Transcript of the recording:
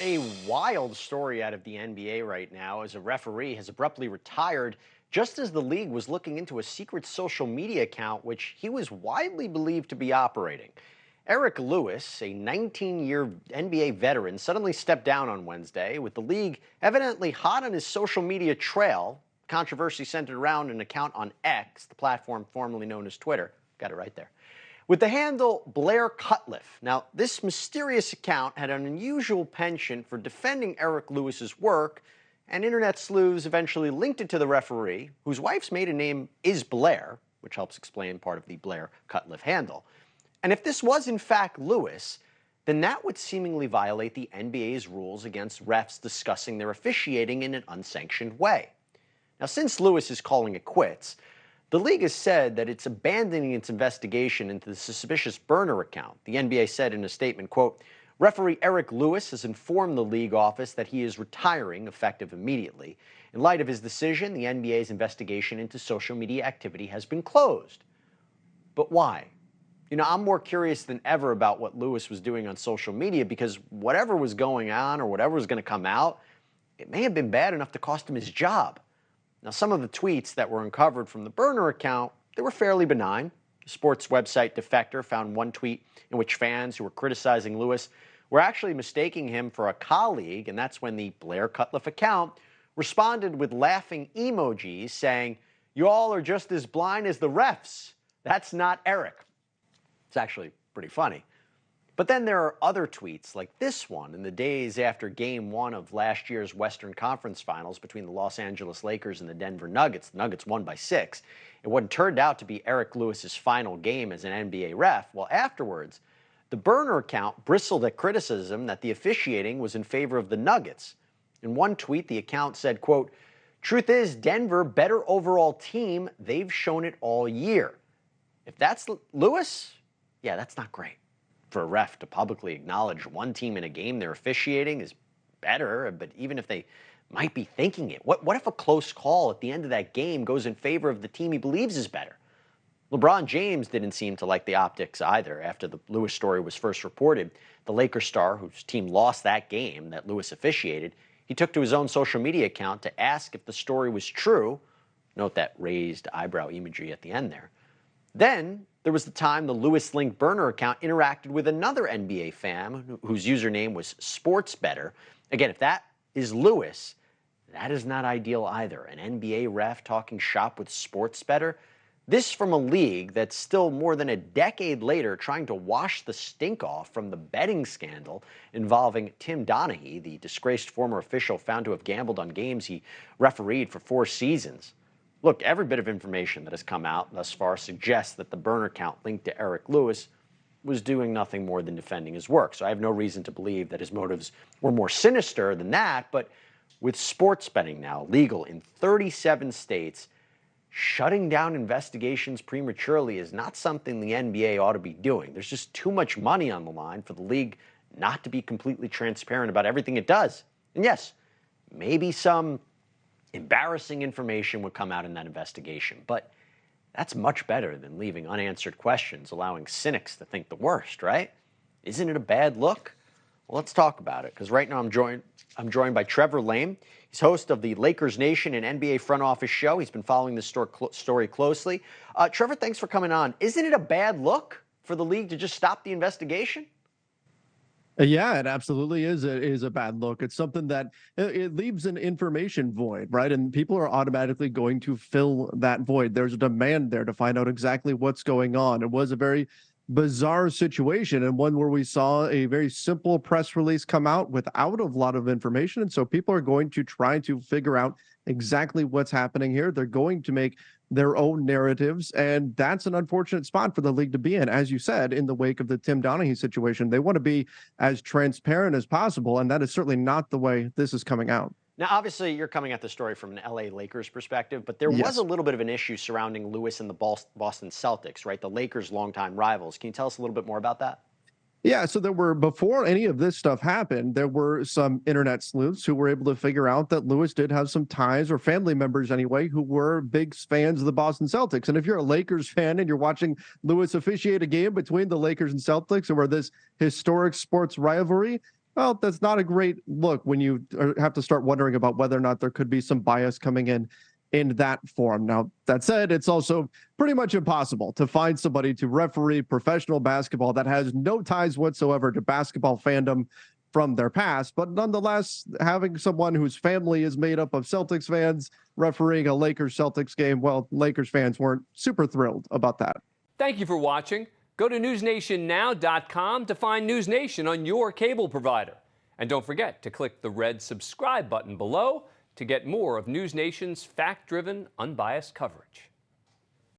A wild story out of the NBA right now as a referee has abruptly retired just as the league was looking into a secret social media account which he was widely believed to be operating. Eric Lewis, a 19-year NBA veteran, suddenly stepped down on Wednesday with the league evidently hot on his social media trail. Controversy centered around an account on X, the platform formerly known as Twitter. Got it right there, with the handle Blair Cutliff. Now, this mysterious account had an unusual penchant for defending Eric Lewis's work, and internet sleuths eventually linked it to the referee, whose wife's maiden name is Blair, which helps explain part of the Blair Cutliff handle. And if this was in fact Lewis, then that would seemingly violate the NBA's rules against refs discussing their officiating in an unsanctioned way. Now, since Lewis is calling it quits, the league has said that it's abandoning its investigation into the suspicious burner account. The NBA said in a statement, quote, "Referee Eric Lewis has informed the league office that he is retiring effective immediately. In light of his decision, the NBA's investigation into social media activity has been closed." But why? I'm more curious than ever about what Lewis was doing on social media, because whatever was going on or whatever was going to come out, it may have been bad enough to cost him his job. Now, some of the tweets that were uncovered from the burner account, they were fairly benign. The sports website Defector found one tweet in which fans who were criticizing Lewis were actually mistaking him for a colleague, and that's when the Blair Cutliff account responded with laughing emojis saying, "You all are just as blind as the refs. That's not Eric." It's actually pretty funny. But then there are other tweets like this one in the days after Game 1 of last year's Western Conference Finals between the Los Angeles Lakers and the Denver Nuggets. The Nuggets won by 6. In what turned out to be Eric Lewis's final game as an NBA ref. Well, afterwards, the burner account bristled at criticism that the officiating was in favor of the Nuggets. In one tweet, the account said, quote, "Truth is, Denver, better overall team. They've shown it all year." If that's Lewis, yeah, that's not great. For a ref to publicly acknowledge one team in a game they're officiating is better, but even if they might be thinking it, what if a close call at the end of that game goes in favor of the team he believes is better? LeBron James didn't seem to like the optics either after the Lewis story was first reported. The Lakers star, whose team lost that game that Lewis officiated, he took to his own social media account to ask if the story was true. Note that raised eyebrow emoji at the end there. Then there was the time the Lewis-linked burner account interacted with another NBA fan whose username was SportsBetter. Again, if that is Lewis, that is not ideal either. An NBA ref talking shop with SportsBetter. This from a league that's still more than a decade later trying to wash the stink off from the betting scandal involving Tim Donaghy, the disgraced former official found to have gambled on games he refereed for 4 seasons. Look, every bit of information that has come out thus far suggests that the burner account linked to Eric Lewis was doing nothing more than defending his work. So I have no reason to believe that his motives were more sinister than that. But with sports betting now legal in 37 states, shutting down investigations prematurely is not something the NBA ought to be doing. There's just too much money on the line for the league not to be completely transparent about everything it does. And yes, maybe some embarrassing information would come out in that investigation, but that's much better than leaving unanswered questions, allowing cynics to think the worst, right? Isn't it a bad look? Well, let's talk about it, because right now I'm joined by Trevor Lane. He's host of the Lakers Nation and NBA front office show. He's been following this story closely. Trevor, thanks for coming on. Isn't it a bad look for the league to just stop the investigation? Yeah, it absolutely is a bad look. It's something that it leaves an information void, right? And people are automatically going to fill that void. There's a demand there to find out exactly what's going on. It was a very bizarre situation, and one where we saw a very simple press release come out without a lot of information. And so people are going to try to figure out exactly what's happening here. They're going to make their own narratives, and that's an unfortunate spot for the league to be in. As you said, in the wake of the Tim Donaghy situation, they want to be as transparent as possible, and that is certainly not the way this is coming out. Now, obviously, you're coming at the story from an LA Lakers perspective, but there was Yes. a little bit of an issue surrounding Lewis and the Boston Celtics, right? The Lakers' longtime rivals. Can you tell us a little bit more about that? Yeah, so there were, before any of this stuff happened, there were some internet sleuths who were able to figure out that Lewis did have some ties, or family members anyway, who were big fans of the Boston Celtics. And if you're a Lakers fan and you're watching Lewis officiate a game between the Lakers and Celtics, or this historic sports rivalry, Well, that's not a great look when you have to start wondering about whether or not there could be some bias coming in that form. Now, that said, it's also pretty much impossible to find somebody to referee professional basketball that has no ties whatsoever to basketball fandom from their past. But nonetheless, having someone whose family is made up of Celtics fans refereeing a Lakers Celtics game, well, Lakers fans weren't super thrilled about that. Thank you for watching. Go to newsnationnow.com to find News Nation on your cable provider. And don't forget to click the red subscribe button below to get more of News Nation's fact-driven, unbiased coverage.